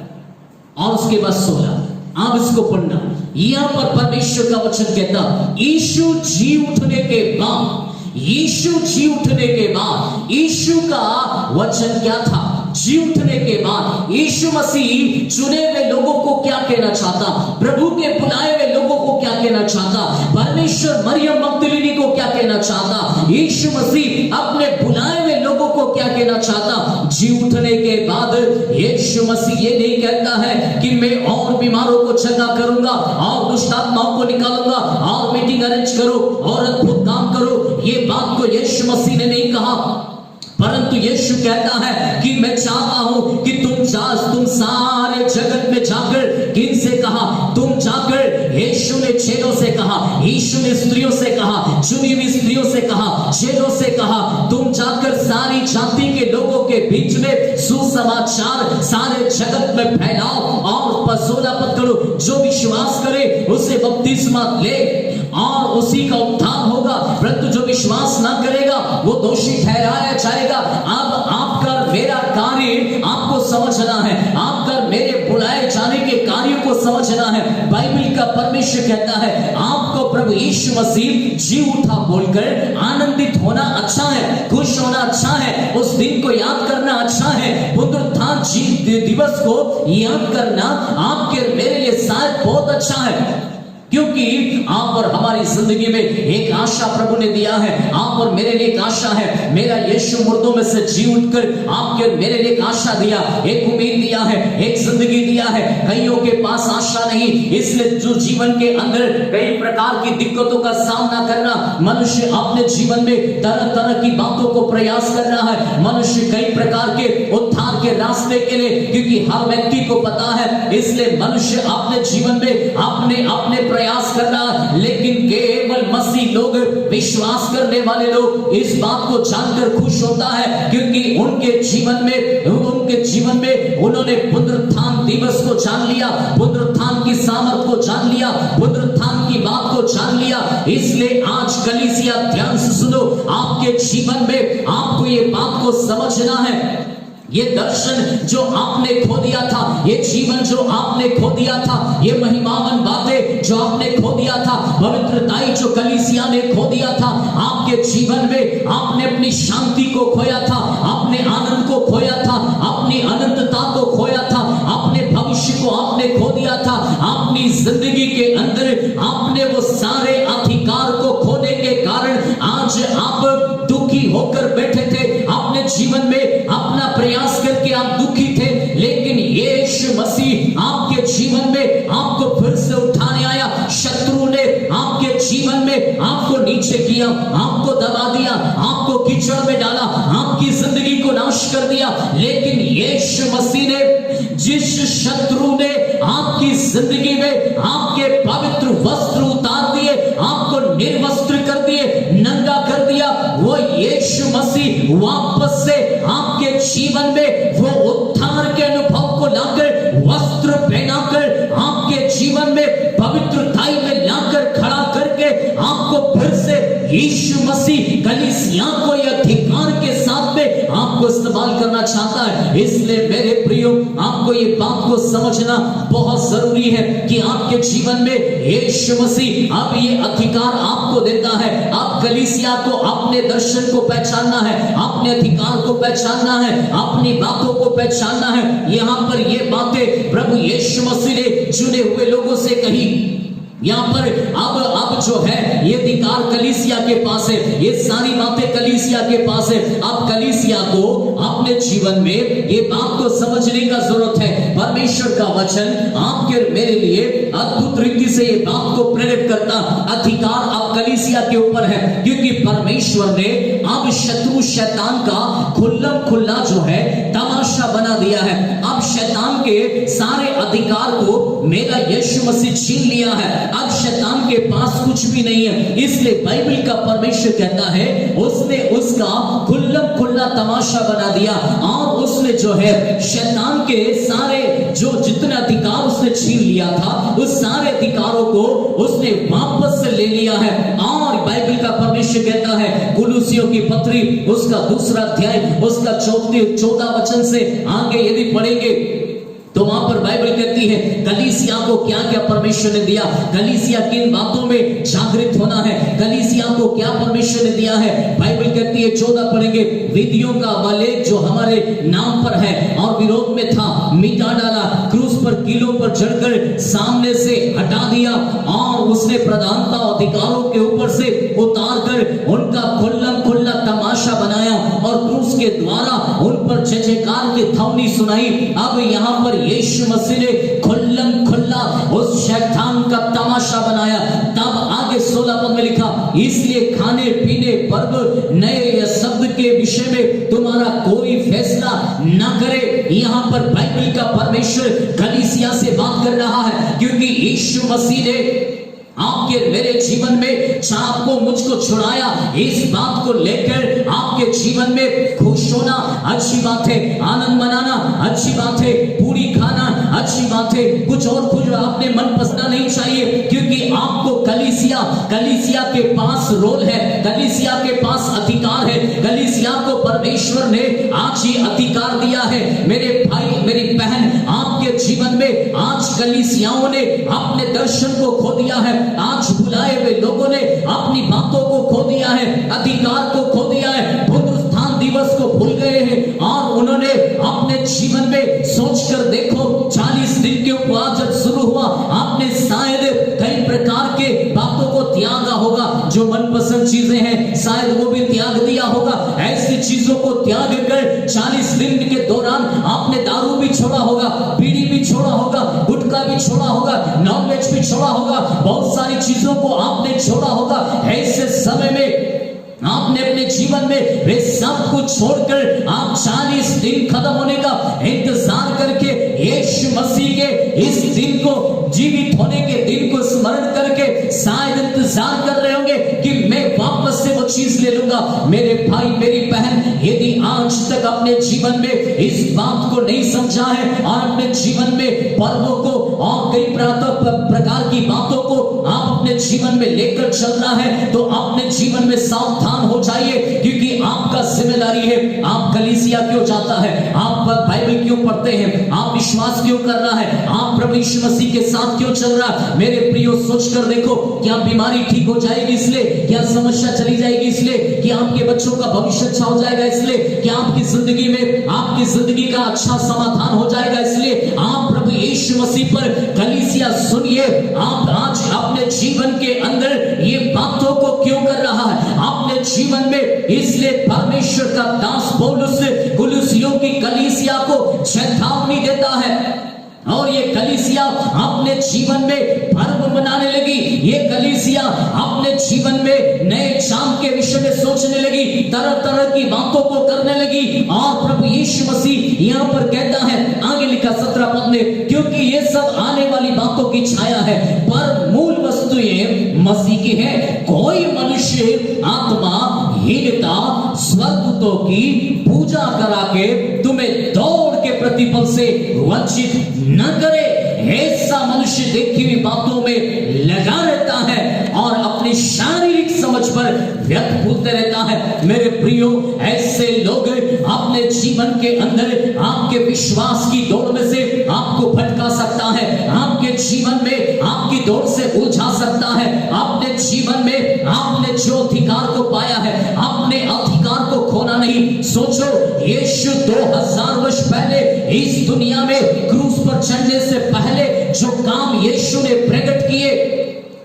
Speaker 1: और उसके बाद 16 आप इसको पढ़ना। यहां पर परमेश्वर का वचन कहता, यीशु जी उठने के बाद, यीशु जी उठने के बाद, यीशु का वचन क्या था? जी उठने के बाद यीशु मसीह चुने हुए लोगों को क्या कहना चाहता, प्रभु के बुलाए हुए लोगों को क्या कहना चाहता, परमेश्वर मरियम मगदलीनी को क्या कहना चाहता, यीशु मसीह अपने बुलाए हुए लोगों को क्या कहना चाहता। जी उठने के बाद यीशु मसीह ये नहीं कहता है कि मैं और बीमारों को चंगा करूंगा और दुष्ट आत्माओं को निकालूंगा और मीटिंग अरेंज करो और अद्भुत काम करो। ये बात को यीशु मसीह ने नहीं कहा, परंतु यीशु कहता है कि मैं चाहता हूं कि तुम सारे जगत में जाकर, किनसे कहा? तुम जाकर, यीशु ने चेलों से कहा, यीशु ने स्त्रियों से कहा, चुनी हुई स्त्रियों से कहा, चेलों से कहा, तुम जाकर सारी जाति के लोगों के बीच में सुसमाचार सारे जगत में फैलाओ। और 16 पद करो, जो विश्वास करे उसे बपतिस्मा ले और उसी का उद्धार होगा, परंतु जो विश्वास ना करेगा वो दोषी ठहराया जाएगा। अब आपका मेरा कार्य आपको समझना है, आपका मेरे बुलाए जाने के कार्य को समझना है। बाइबल का परमेश्वर कहता है आपको प्रभु यीशु मसीह जी उठा बोलकर आनंदित होना अच्छा है, खुश होना अच्छा है, उस दिन को याद करना अच्छा है, पुनरुत्थान दिवस को याद करना आपके मेरे लिए शायद बहुत अच्छा है, क्योंकि आप और हमारी जिंदगी में एक आशा प्रभु ने दिया है। आप और मेरे लिए एक आशा है, मेरा यीशु मुर्दों में से जी उठकर आपके और मेरे लिए एक आशा दिया, एक उम्मीद दिया है, एक जिंदगी दिया है। कईयों के पास आशा नहीं, इसलिए जो जीवन के अंदर कई प्रकार की दिक्कतों का सामना करना, मनुष्य अपने जीवन में तरह तरह की बातों को प्रयास कर रहा है। मनुष्य कई प्रकार के उद्धार के रास्ते के लिए, क्योंकि हर व्यक्ति को पता है, इसलिए मनुष्य अपने जीवन में अपने अपने प्रयास कर रहा है। लेकिन केवल मसीह लोग, विश्वास करने वाले लोग इस बात को जानकर खुश होता है, क्योंकि उनके जीवन में उन्होंने पुनरुत्थान दिवस को जान लिया, पुनरुत्थान की सामर्थ को जान लिया, पुनरुत्थान की बात को जान लिया। इसलिए आज कलीसिया ध्यान से सुनो, आपके जीवन में आपको ये बात को समझना है, ये दर्शन जो आपने खो दिया था, ये जीवन जो आपने खो दिया था, ये महिमावन बातें जो आपने खो दिया था, पवित्रताई जो कलीसिया ने खो दिया था आपके जीवन में, आपने अपनी शांति को खोया था, अपने आनंद को खोया था, अपनी अनंतता को खोया था, अपने भविष्य को आपने खो दिया था, अपनी जिंदगी के अंदर आपने वो सारे अधिकार को खोने के कारण आज आप दुखी होकर बैठे थे। अपने जीवन में अपना प्रयास करके आप दुखी थे, लेकिन यीशु मसीह आपके जीवन में आपको फिर से उठाने आया। शत्रु ने आपके जीवन में आपको नीचे किया, आपको दबा दिया, आपको कीचड़ में डाला, आपकी जिंदगी को नाश कर दिया, लेकिन यीशु मसीह ने, जिस शत्रु ने आपकी जिंदगी में आपके पवित्र वस्त्र उतार दिए, आपको निर्वस्त्र कर दिए, नंगा कर दिया, वो यीशु मसीह वापस से आपके जीवन में वो उद्धार के अनुभव को लाकर, वस्त्र पहनाकर, आपके जीवन में पवित्रताई में लाकर खड़ा करके आपको फिर से यीशु मसीह कलीसिया को ये अधिकार के साथ में आपको इस्तेमाल करना चाहता है। इसलिए मेरे प्रियो, आपको ये बात को समझना बहुत जरूरी है कि आपके जीवन में यीशु मसीह अब ये अधिकार आपको देता है। आप कलीसिया को अपने दर्शन को पहचानना है, अपने अधिकार को पहचानना है, अपनी बातों को पहचानना है। यहाँ पर ये बातें प्रभु यीशु मसीह ने चुने हुए लोगों से कही। यहाँ पर अब जो है ये अधिकार कलीसिया के पास है, ये सारी बातें कलीसिया के पास है। अब कलीसिया को अपने जीवन में ये बात को समझने का जरूरत है। परमेश्वर का वचन आपके और मेरे लिए अद्भुत रीति से ये बात को प्रेरित करता, अधिकार अब कलीसिया के ऊपर है, क्योंकि परमेश्वर ने अब शत्रु शैतान का खुल्लम खुल्ला जो है तमाशा बना दिया है। अब शैतान के सारे अधिकार को मेरा यीशु मसीह छीन लिया है। अब शैतान के पास कुछ भी नहीं है। इसलिए बाइबल का परमेश्वर कहता है उसने उसका खुल्लम खुल्ला तमाशा बना दिया, और उसने जो है शैतान के सारे जो जितने अधिकार उसने छीन लिया था, उस सारे अधिकारों को उसने वापस से ले लिया है। और बाइबल का परमेश्वर कहता है कुलुसियों की पत्री उसका 2 अध्याय उसका 14 वचन से आगे यदि पढ़ेंगे तो वहां पर बाइबल कहती है कलीसिया को क्या क्या परमेश्वर ने दिया, कलीसिया किन बातों में जागृत होना है, कलीसिया को क्या परमेश्वर ने दिया है। बाइबल कहती है 14 पढ़ेंगे, विधियों का आलेख जो हमारे नाम पर है और विरोध में था मिटा डाला, क्रूस पर कीलों पर चढ़कर सामने से हटा दिया, और उसने प्रधानता अधिकारों के ऊपर से उतार कर उनका खुल्लम खुल्ला तमाशा बनाया और क्रूस के द्वारा उन पर जय जयकार की ध्वनि सुनाई। अब यहाँ पर यीशु मसीह ने खुल्लम खुल्ला उस शैतान का तमाशा बनाया। तब आगे 16 पद में लिखा, इसलिए खाने पीने पर्व नए शब्द के विषय में तुम्हारा कोई फैसला न करे। यहाँ पर बाइबल का परमेश्वर कलीसिया से बात कर रहा है, क्योंकि यीशु मसीह ने आपके मेरे जीवन में आपको मुझको छुड़ाया, इस बात को लेकर आपके जीवन में खुश होना अच्छी बात है, आनंद मनाना अच्छी बात है, पूरी खाना अच्छी बात है, कुछ और कुछ अपने मन पसंद नहीं चाहिए, क्योंकि आपको कलीसिया के पास रोल है, कलीसिया के पास अधिकार है, कलीसिया को परमेश्वर ने आज ही अधिकार दिया है। मेरे भाई मेरी बहन, आपके जीवन में आज कलीसियाओं ने अपने दर्शन को खो दिया है, आज बुलाए हुए लोगों ने अपनी बातों को खो दिया है, अधिकार को खो दिया है, पुनरुत्थान दिवस को भूल गए हैं और उन्होंने अपने जीवन में सोचकर देखो 40 दिन के उपवास जब शुरू हुआ, आपने शायद कई प्रकार के बातों को त्यागा होगा, जो मनपसंद चीजें हैं शायद वो भी त्याग दिया होगा। ऐसी चीजों को त्याग कर 40 दिन के दौरान आपने दारू भी छोड़ा होगा, बीड़ी भी छोड़ा होगा, गुटखा भी छोड़ा होगा, नॉनवेज भी छोड़ा होगा, बहुत सारी चीजों को आपने छोड़ा होगा। ऐसे समय में आपने अपने जीवन में वे सब कुछ छोड़कर आप 40 दिन खत्म होने का इंतजार करके यीशु मसीह के इस दिन को, जीवित होने के दिन को स्मरण करके शायद इंतजार कर रहे होंगे कि मैं वापस से वो चीज ले लूंगा। मेरे भाई मेरी बहन, यदि आज तक अपने जीवन में इस बात को नहीं समझा है और अपने जीवन में पर्वों को और कई प्रकार की बातों को आप अपने जीवन में लेकर चल रहा है, तो अपने जीवन में सावधान हो जाइए, क्योंकि आपका जिम्मेदारी है। आप कलीसिया क्यों जाता है, आप बाइबल क्यों पढ़ते हैं, आप विश्वास क्यों कर रहा है, आप प्रभु यीशु मसीह के साथ क्यों चल रहा है। मेरे प्रियो, सोचकर देखो, क्या बीमारी ठीक हो जाएगी इसलिए, क्या समस्या चली जाएगी इसलिए, कि आपके बच्चों का भविष्य अच्छा हो जाएगा इसलिए, क्या आपकी जिंदगी में आपकी जिंदगी का अच्छा समाधान हो जाएगा इसलिए। आप प्रभु यीशु मसीह पर कलीसिया सुनिए। आप आज अपने जीवन के अंदर ये बातों को क्यों कर रहा है अपने जीवन में, इसलिए परमेश्वर का दास पौलुस कुलुसियों की कलीसिया को चेतावनी देता है। और ये कलीसिया अपने जीवन में पर्व मनाने लगी, ये कलीसिया अपने जीवन में नए चांद के विषय में सोचने लगी, तरह तरह की बातों को करने लगी। और प्रभु यीशु मसीह यहाँ पर कहता है, आगे लिखा 17 पद में, क्योंकि ये सब आने वाली बातों की छाया है, पर मूल वस्तुएं मसीह की है। कोई मनुष्य आत्मा हीनता स्वदूतों की पूजा करा के तुम्हें दौड़ के प्रतिफल से वंचित न करे। ऐसा मनुष्य देखी हुई बातों में लगा रहता है और अपनी शारीरिक समझ पर व्यर्थ भूलते रहता है। मेरे प्रियो, ऐसे लोग अपने जीवन के अंदर आपके विश्वास की दौड़ में से आपको भटका सकता है, आपके जीवन में आपकी दौड़ से उलझा सकता है। अपने जीवन में आपने जो अधिकार को पाया है, अपने अधिकार को खोना नहीं। सोचो, यीशु 2000 वर्ष पहले इस दुनिया में क्रूस पर चढ़ने से पहले जो काम यीशु ने प्रकट किए,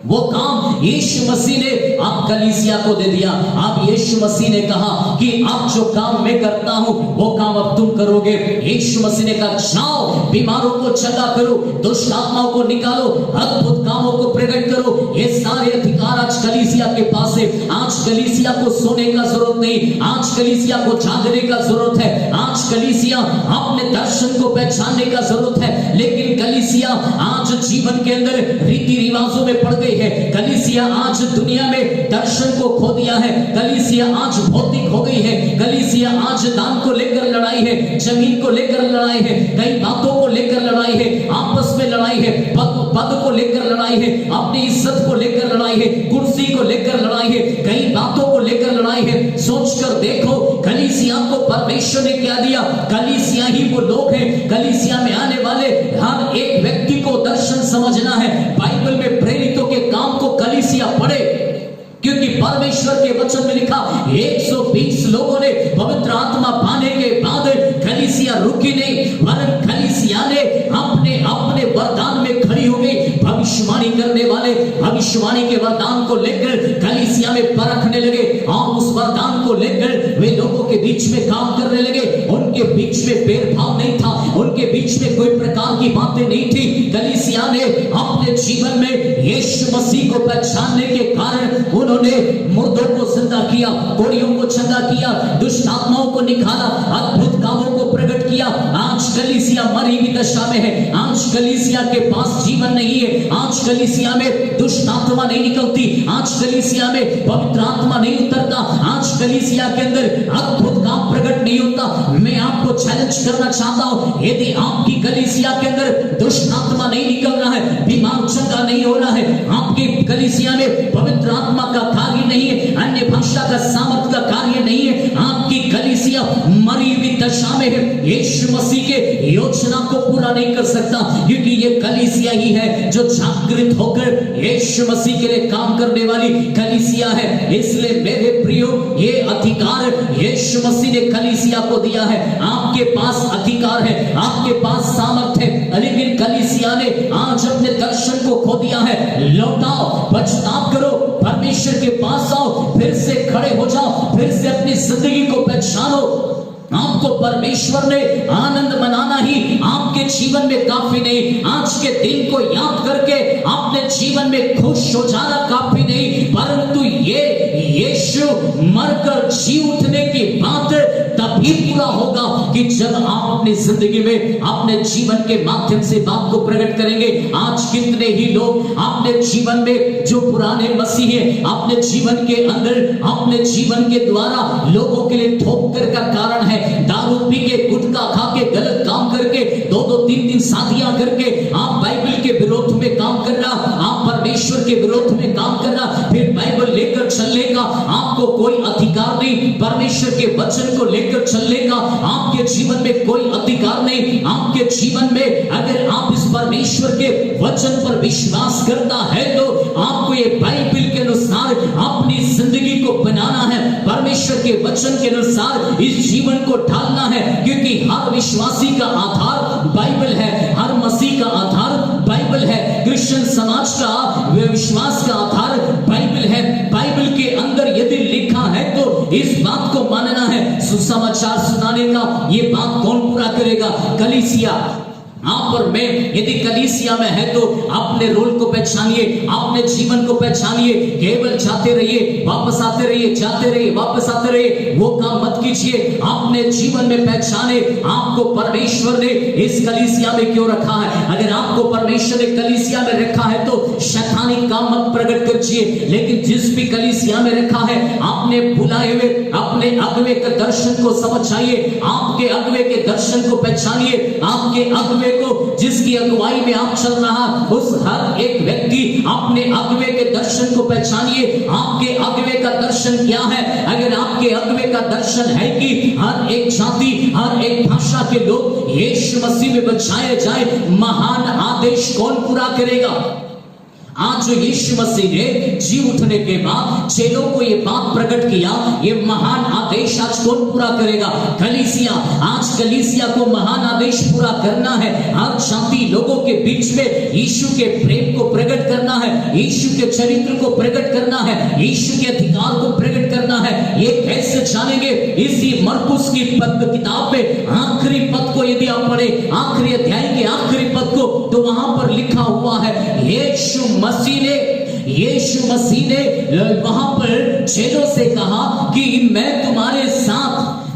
Speaker 1: वो काम यीशु मसीह ने आप कलीसिया को दे दिया। अब यीशु मसीह ने कहा कि अब जो काम मैं करता हूं वो काम अब तुम करोगे। यीशु मसीह ने कहा, जाओ बीमारों को चंगा करो, दुष्ट आत्माओं को निकालो, अद्भुत कामों को प्रकट करो। ये सारे अधिकार आज कलीसिया के पास है। आज कलीसिया को सोने का जरूरत नहीं, आज कलीसिया को जागने का जरूरत है, आज कलीसिया अपने दर्शन को पहचानने का जरूरत है। लेकिन कलीसिया आज जीवन के अंदर रीति रिवाजों में पड़ गई है। कलीसिया आज दुनिया में दर्शन को खो दिया है। कलीसिया आज भौतिक हो गई है। कलीसिया आज दान को लेकर लड़ाई है, जमीन को लेकर लड़ाई है, कई बातों को लेकर लड़ाई है, आपस में लड़ाई है, पद को लेकर लड़ाई है, अपनी इज्जत को लेकर लड़ाई है, कुर्सी को लेकर लड़ाई है, कई बातों को लेकर लड़ाई है। सोचकर देखो, कलीसिया को परमेश्वर ने क्या दिया? कलीसिया ही वो लोग हैं, कलीसिया में आने वाले हर एक व्यक्ति को दर्शन समझना है। बाइबल में प्रेरितों के काम को कलीसिया पढ़े, क्योंकि परमेश्वर के वचन में लिखा 120 लोगों ने पवित्र आत्मा पाने के बाद कलीसिया रुकी नहीं, वरन कलीसिया ने अपने अपने वरदान में खड़ी हो गई। भविष्यवाणी करने वाले भविष्यवाणी के वरदान को लेकर कलीसिया में परखने लगे और उस वरदान को लेकर वे लोगों के बीच में काम करने लगे। उनके बीच में भेदभाव नहीं था, उनके बीच में कोई प्रकार की बातें नहीं थी। कलीसिया ने अपने जीवन में यीशु मसीह को पहचानने के कारण उन्होंने मुर्दों को जिंदा किया, कोड़ियों को चंगा किया, दुष्ट आत्माओं को निकाला, अद्भुत कामों को प्रकट किया। आज कलीसिया मरी हुई दशा में है, आज कलीसिया के पास जीवन नहीं है, आज कलीसिया में दुष्ट आत्मा नहीं निकलती, आज कलीसिया में पवित्र आत्मा नहीं उतरता, आज कलीसिया के अंदर अद्भुत काम प्रकट नहीं होता। मैं आपको चैलेंज करना चाहता हूं, यदि आपकी कलीसिया के अंदर दुष्ट आत्मा नहीं निकल रहा है, बीमार चंगा नहीं हो रहा है, आपकी कलीसिया में पवित्र आत्मा का कार्य नहीं है, अन्य भाषा का सामर्थ का कार्य नहीं है, आपकी कलीसिया मरी हुई दशा में है, यीशु मसीह के योजना को पूरा नहीं कर सकता, क्योंकि ये कलीसिया ही है जो जागृत होकर यीशु मसीह के लिए काम करने वाली कलीसिया है। इसलिए मेरे प्रियो, ये अधिकार यीशु मसीह ने कलीसिया को दिया है। आपके पास अधिकार है, आपके पास सामर्थ है, लेकिन कलीसिया ने आज अपने दर्शन को खो दिया है। लौटाओ, पछतावा करो, परमेश्वर के पास आओ, फिर से खड़े हो जाओ, फिर से अपनी जिंदगी को पहचानो। आपको परमेश्वर ने आनंद मनाना ही आपके जीवन में काफी नहीं, आज के दिन को याद करके अपने जीवन में खुश हो जाना काफी नहीं, परंतु ये यीशु मरकर जी उठने की बात तभी पूरा होगा कि जब आप अपनी जिंदगी में अपने जीवन के माध्यम से बात को प्रकट करेंगे। आज कितने ही लोग अपने जीवन में जो पुराने मसीह हैं, अपने जीवन के अंदर, अपने जीवन के द्वारा लोगों के लिए ठोकर का कारण है, दारू पी के, गुटखा खा के, गलत काम करके, 2-2, 3-3 शादियां करके आप बाइबल के विरोध में काम कर रहा, आप परमेश्वर के विरोध में काम कर रहा, फिर बाइबल लेकर चलने का आपको कोई अधिकार नहीं, परमेश्वर के वचन को लेकर चलने का आपके जीवन में कोई अधिकार नहीं। आपके जीवन में अगर आप इस परमेश्वर के वचन पर विश्वास करता है तो आपको ये बाइबल के अनुसार अपनी जिंदगी को बनाना है, परमेश्वर के वचन के अनुसार इस जीवन को ढालना है, क्योंकि हर विश्वासी का आधार बाइबल है, हर मसीह का आधार बाइबल है, क्रिश्चियन समाज का विश्वास का आधार बाइबल है। बाइबल के अंदर यदि लिखा है तो इस बात को मानना है। सुसमाचार सुनाने का ये बात कौन पूरा करेगा? कलीसिया। आप और मैं यदि कलीसिया में है तो अपने रोल को पहचानिए, अपने जीवन को पहचानिए, केवल जाते रहिए, वापस आते रहिए, जाते रहिए, वापस आते रहिए, वो काम मत कीजिए। अपने जीवन में पहचाने आपको परमेश्वर ने इस कलीसिया में क्यों रखा है। अगर आपको परमेश्वर ने कलीसिया में रखा है तो शैतानिक काम मत प्रकट कीजिए, लेकिन जिस भी कलीसिया में रखा है आपने बुलाए हुए अपने अगुवे के दर्शन को समझ आइए, आपके अगुवे के दर्शन को पहचानिए, आपके अगुवे को जिसकी अगुवाई में आप चल रहा, उस हर एक व्यक्ति अपने अगुवे के दर्शन को पहचानिए। आपके अगुवे का दर्शन क्या है? अगर आपके अगुवे का दर्शन है कि हर एक जाति, हर एक भाषा के लोग यीशु मसीह में बचाए जाए, महान आदेश कौन पूरा करेगा? आज जो यीशु मसीह ने जी उठने के बाद चेलों को ये बात प्रकट किया, ये महान आदेश आज कौन पूरा करेगा? कलीसिया। आज कलीसिया को महान आदेश पूरा करना है, हर जाति लोगों के बीच में यीशु के प्रेम को प्रकट करना है, यीशु के चरित्र को प्रकट करना है, यीशु के अधिकार को प्रकट करना है। ये कैसे जानेंगे? इसी मरकुस की किताब में आखिरी पद को यदि आप पढ़े, आखिरी अध्याय के आखिरी पद को, तो वहां पर लिखा हुआ है यीशु मसीह ने वहां पर चेलों से कहा कि मैं तुम्हारे साथ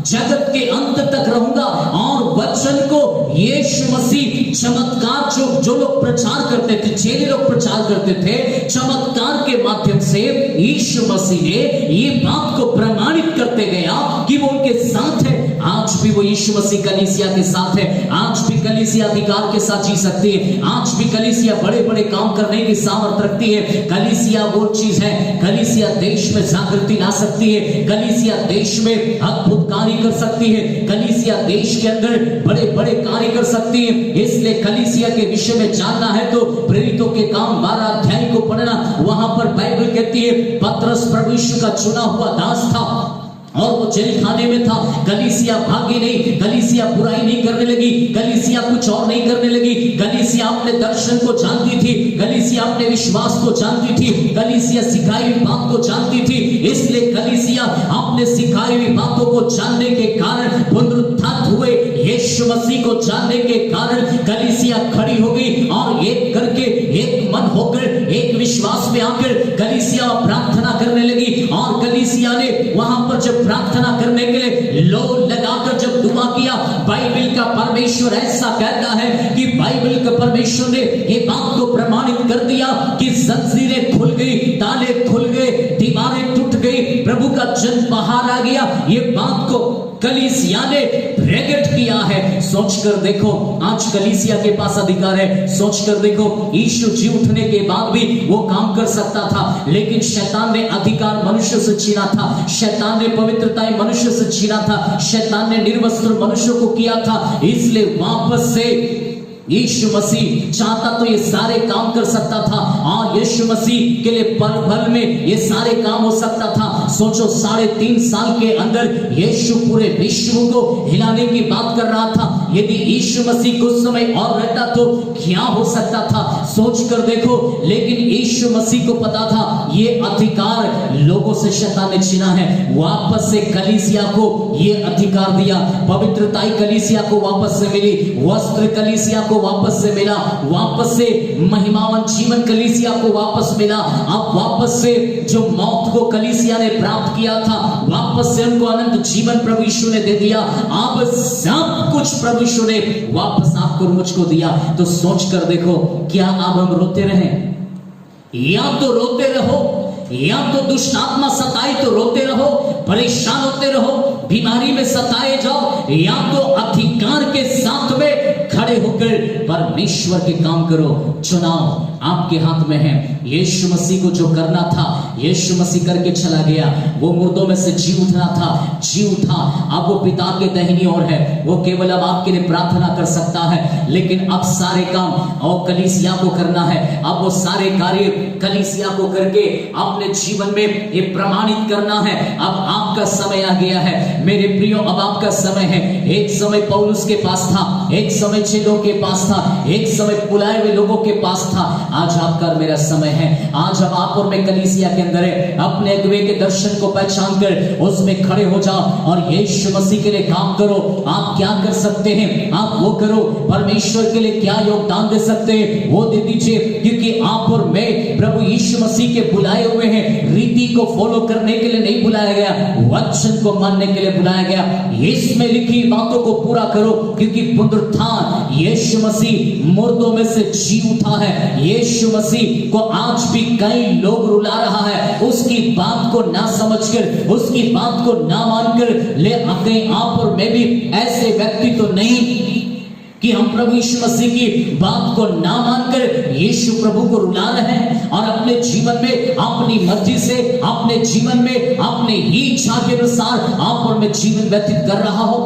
Speaker 1: जगत के अंत तक रहूंगा। और वचन को यीशु मसीह चमत्कार जो लोग प्रचार करते थे, चेले लोग प्रचार करते थे, चमत्कार के माध्यम से यीशु मसीह ने ये बात को प्रमाणित करते गया कि वो उनके साथ है। आज भी वो यीशु मसीह कलीसिया के साथ है, आज भी कलीसिया अधिकार के साथ जी सकती है, आज भी कलीसिया बड़े बड़े काम करने की सामर्थ रखती है। कलीसिया वो चीज है, कलीसिया देश में जागृति ला सकती है, कलीसिया देश में अद्भुत कार्य कर सकती है, कलीसिया देश के अंदर बड़े बड़े कार्य कर सकती है। इसलिए कलीसिया के विषय में जानना है तो प्रेरितों के काम 12 अध्याय को पढ़ना। वहां पर बाइबल कहती है पतरस प्रभु यीशु का चुना हुआ दास था और वो जेल खाने में था। कलीसिया भागी नहीं, कलीसिया बुराई नहीं करने लगी, कलीसिया कुछ और नहीं करने लगी, कलीसिया अपने दर्शन को जानती थी, कलीसिया अपने विश्वास को जानती थी, कलीसिया सिखाई हुई बात को जानती थी। इसलिए कलीसिया अपने सिखाई हुई बातों को जानने के कारण पुनरुत्थान हुए यीशु मसीह को जानने के कारण कलीसिया खड़ी हो गई और एक करके एक मन होकर एक विश्वास में आकर कलीसिया प्रार्थना करने लगी। और कलीसिया ने वहां पर जब प्रार्थना करने के लिए लो लगाकर जब दुआ किया, बाइबल का परमेश्वर ऐसा कहता है कि बाइबल के परमेश्वर ने ये बात को प्रमाणित कर दिया कि जंजीरें खुल गई, ताले खुल गए, दीवारें टूट गई, प्रभु का जन बाहर आ गया। ये बात को कलीसिया ने प्रकट किया है। सोचकर देखो, आज कलीसिया के पास अधिकार है। सोचकर देखो, यीशु जी उठने के बाद भी वो काम कर सकता था, लेकिन शैतान ने अधिकार मनुष्य से छीना था, शैतान ने पवित्रता मनुष्य से छीना था, शैतान ने निर्वस्त्र मनुष्य को किया था। इसलिए वापस से यीशु मसीह चाहता तो ये सारे काम कर सकता था और यीशु मसीह के लिए पल भर में ये सारे काम हो सकता था। सोचो, 3.5 साल के अंदर यीशु पूरे विश्व को हिलाने की बात कर रहा था। यदि यीशु मसीह कुछ समय और रहता तो क्या हो सकता था, सोच कर देखो। लेकिन यीशु मसीह को पता था ये अधिकार लोगों से शैतान ने छीना है। वापस से कलीसिया को ये अधिकार दिया, पवित्रता कलीसिया को वापस से मिली, वस्त्र कलीसिया को वापस से मिला, वापस से महिमावन जीवन कलीसिया को वापस मिला। अब वापस से जो मौत को कलीसिया ने प्राप्त किया था, वापस से उनको अनंत जीवन प्रभु यीशु ने दे दिया। अब सब कुछ प्रभु यीशु ने वापस आपको मुझको दिया। तो सोच कर देखो, क्या अब हम रोते रहें? या तो रोते रहो, या तो दुष्ट आत्मा सताए तो रोते रहो, परेशान होते रहो, बीमारी में सताए जाओ, या तो अधिकार के साथ में खड़े होकर परमेश्वर के काम करो। चुनाव आपके हाथ में है। यीशु मसीह को जो करना था यीशु मसीह करके चला गया। वो मुर्दों में से जी उठना था, जी उठा। अब वो पिता के दाहिनी ओर है, वो केवल अब आपके लिए प्रार्थना कर सकता है। लेकिन अब सारे काम और कलीसिया को करना है। अब वो सारे कार्य कलीसिया को करके अपने जीवन में ये प्रमाणित करना है। अब आपका समय आ गया है मेरे प्रियो, अब आपका समय है। एक समय पौलुस के पास था, एक समय चेलों के पास था, एक समय बुलाए हुए लोगों के पास था। आज आपका और मेरा समय है। आज अब आप और मैं कलीसिया के अंदर है। अपने अगुवे के दर्शन को पहचान कर उसमें खड़े हो जाओ और यीशु मसीह के लिए काम करो। आप क्या कर सकते हैं आप वो करो। परमेश्वर के लिए क्या योगदान दे सकते हैं वो दे दीजिए, क्योंकि आप और मैं प्रभु यीशु मसीह के बुलाए हुए हैं। रीति को फॉलो करने के लिए नहीं बुलाया गया, वचन को मानने के लिए बुलाया गया। इसमें लिखी बातों को पूरा करो, क्योंकि पुनरुत्थान यीशु मसीह मुर्दों में से जी उठा है। यीशु मसीह को आज भी कई लोग रुला रहा है, उसकी बात को ना समझकर, उसकी बात को ना मानकर। ले कहीं आप और मैं भी ऐसे व्यक्ति तो नहीं कि हम प्रभु यीशु मसीह की बात को ना मानकर यीशु प्रभु को रुला रहे हैं और अपने जीवन में अपनी मर्जी से, अपने जीवन में अपने ही इच्छा के अनुसार आप और मैं जीवन व्यतीत कर रहा हो।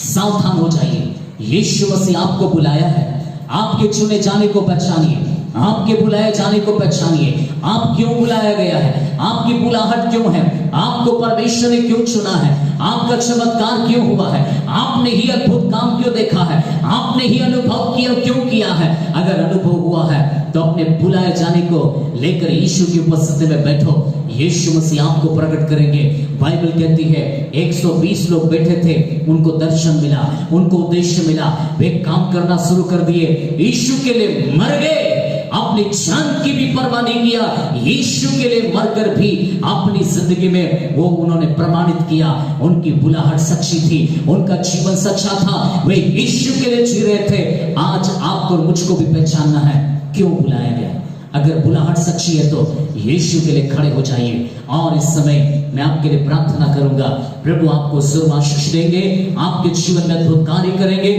Speaker 1: सावधान हो जाइए। यीशु मसीह आपको बुलाया है, आपके चुने जाने को पहचानिए, आपके बुलाए जाने को पहचानिए। आप क्यों बुलाया गया है, आपकी बुलाहट क्यों है, आपको परमेश्वर ने क्यों चुना है, आपका चमत्कार क्यों हुआ है, आपने ही अद्भुत काम क्यों देखा है, आपने ही अनुभव क्यों किया है। अगर अनुभव हुआ है तो अपने बुलाए जाने को लेकर यीशु की उपस्थिति में बैठो। यीशु मसीह आपको प्रकट करेंगे। बाइबल कहती है 120 लोग बैठे थे, उनको दर्शन मिला, उनको उद्देश्य मिला, वे काम करना शुरू कर दिए। यीशु के लिए मर गए, अपनी जान की भी परवाह नहीं किया। यीशु के लिए मरकर भी अपनी जिंदगी में वो उन्होंने प्रमाणित किया। उनकी बुलाहट सच्ची थी, उनका जीवन सच्चा था, वे यीशु के लिए जी रहे थे। आज आपको मुझको भी पहचानना है क्यों बुलाया गया। अगर बुलाहट सच्ची है तो यीशु के लिए खड़े हो जाइए। और इस समय मैं आपके लिए प्रार्थना करूंगा, प्रभु आपको ज़रूर आशीष देंगे, आपके जीवन में अद्भुत कार्य करेंगे।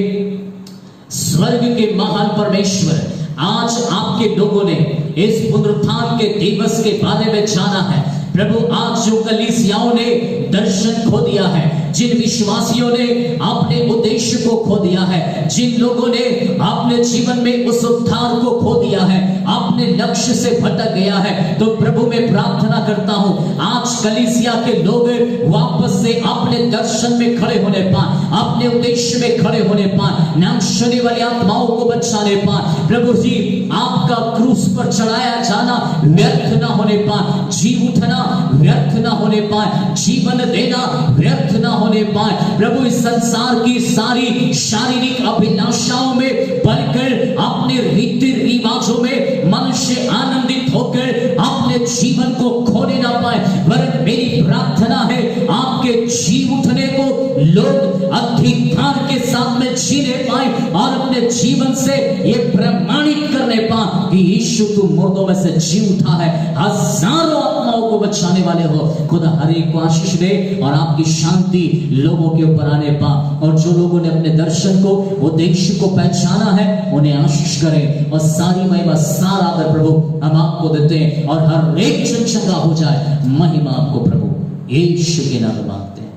Speaker 1: स्वर्ग के महान परमेश्वर, आज आपके लोगों ने इस पुनरुत्थान के दिवस के बारे में जाना है। प्रभु आज जो कलीसियाओं ने दर्शन खो दिया है, जिन विश्वासियों ने अपने उद्देश्य को खो दिया है, जिन लोगों ने अपने जीवन में उस उद्धार को खो दिया है, अपने लक्ष्य से भटक गया है, तो प्रभु मैं प्रार्थना करता हूं आज कलीसिया के लोग वापस से अपने दर्शन में खड़े होने पाए, अपने उद्देश्य में खड़े होने पाए, नामशनी वाली आत्माओं को बचाने पाए। प्रभु जी आपका क्रूस पर चढ़ाया जाना व्यर्थ ना होने पाए, जी उठना व्यर्थ ना होने पाए, जीवन देना व्यर्थ ना होने होने पाए। प्रभु इस संसार की सारी शारीरिक अभिलाषाओं में पड़कर अपने रीति रिवाजों में मनुष्य आनंदित होकर अपने जीवन को खोने ना पाए। वरन मेरी प्रार्थना है आपके जी उठने को लोग अधिकार के साथ में जीने पाए और अपने जीवन से ये प्रमाणित करने पाए कि यीशु तू मुर्दों में से जी उठा है। हजारों आत्माओं को बचाने वाले हो। खुदा हर एक को आशीष दे और आपकी शांति लोगों के ऊपर आने पा। और जो लोगों ने अपने दर्शन को उद्देश्य को पहचाना है उन्हें आशीष करें और सारी महिमा सारा आदर प्रभु हम आपको देते हैं और हर एक जन चंगा हो जाए। महिमा आपको प्रभु यीशु के नाम में मांगते हैं,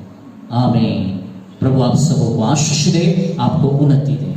Speaker 1: आमीन। प्रभु आप सबको आशीष दे, आपको उन्नति दे।